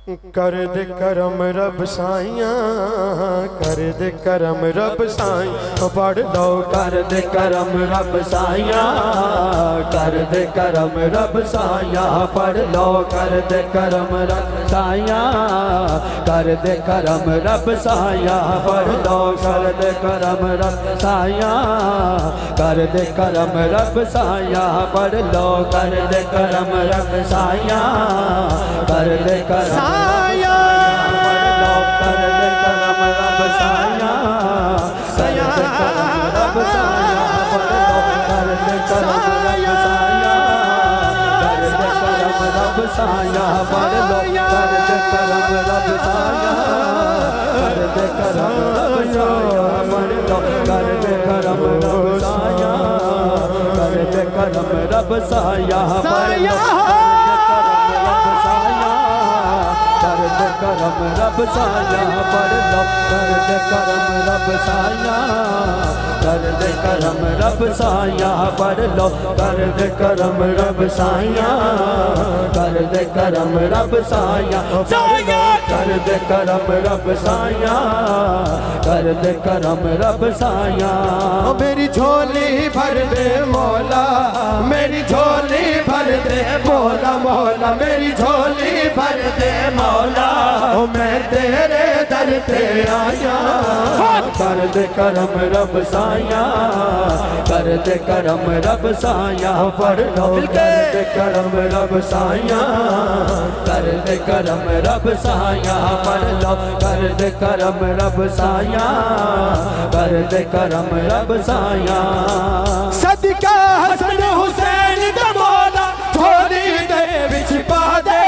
कर दे करम रब साइयां, कर दे करम रब साइयां, पढ़ लो कर दे करम रब साइयां, कर दे करम रब साइयां, पढ़ लो कर दे करम रब साइयां, कर दे करम रब साइयां, पढ़ लो कर दे करम रब साइयां, कर दे करम रब साइयां, पढ़ लो कर दे करम रब साइयां, कर दे करम साया, कर दे करम रब साया, साया रब साया, कर दे करम रब साया, कर दे करम रब साया, पढ़ लो कर दे करम रब साया, कर दे करम रब साया, पढ़ लो कर दे करम रब साया, कर दे करम रब साया, पढ़ लो करम रब साया, पढ़ लो कर दे करम रब साया, कर दे करम रब साया, पढ़ लो कर दे करम रब साया, कर दे करम रब साया, साया कर दे करम रब साया, कर दे करम रब साया। मेरी झोली भर दे मौला, मेरी झोली भर दे मौला, मौला मेरी झोली भर दे मौला, मैं तेरे दर पे आया, कर दे करम रब साया, कर दे करम रब साया, पढ़ लो कर दे करम रब साया, कर दे करम रब साया, पढ़ लो कर दे करम रब साया, कर दे करम रब साया। सदका हसन हुसैन दा मौला, झोली दे विच पा दे,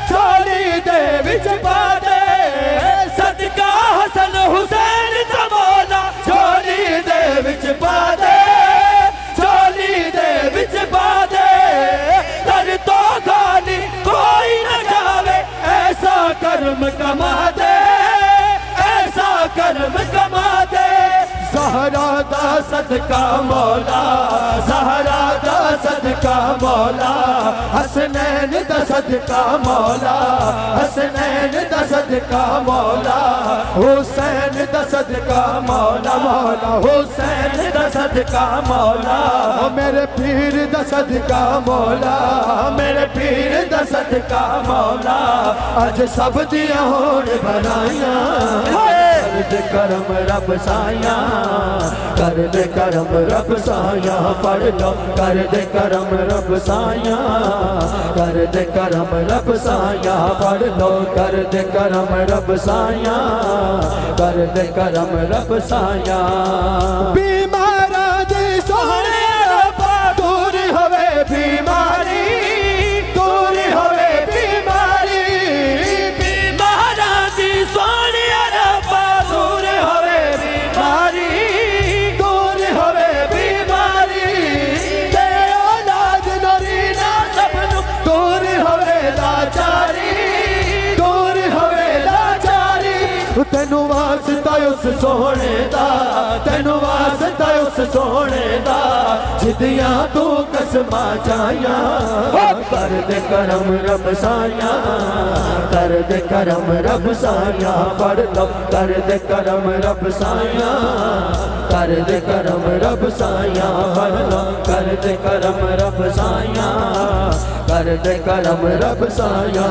झोली दे विच पा दे, सदका हसन हुसैन दा मौला, झोली दे विच पा दे, झोली दे विच पा दे, दर तो खाली कोई न जावे, ऐसा कर्म कमा दे, ऐसा कर्म कमा दे। ज़हरा दा सदका मौला, ज़हरा दा सदका मौला, हसनैन दा सदका मौला, हसनैन दा सदका मौला, हुसैन दा सदका मौला, मौला हुसैन दा सदका मौला, मेरे पीर दा सदका मौला, मेरे पीर दा सदका मौला, अज सब दियां होण भलाइयां, कर दे करम रब साया, कर दे करम रब साया, पढ़ लो कर दे करम रब साया, कर दे करम रब साया, पढ़ लो कर दे करम रब साया, कर दे करम रब साया। बीमारा दी सोहणे रब्बा, दूर होवे बीमारी, दूर होवे बीमारी, बीमारा दी सोहणे रब्बा, दूर होवे बीमारी, दूर होवे बीमारी, ते औलाद नरीना सबनू दूर होवे लाचारी, दूर होवे लाचारी। तेनू वास्ता उस सोहणे दा, तेनू वास्ता उस सोहणे दा, जिदियां तू कसमा चाया, कर दे करम रब साया, कर दे करम रब साया, पढ़ लो कर दे करम रब साया, कर दे करम रब साया, पढ़ लो कर दे करम रब साया, कर दे करम रब साया,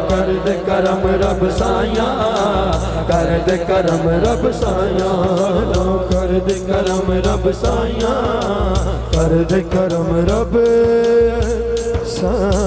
कर दे करम रब साया, कर दे करम रब साया, कर दे करम रब साया, कर दे करम रब साया।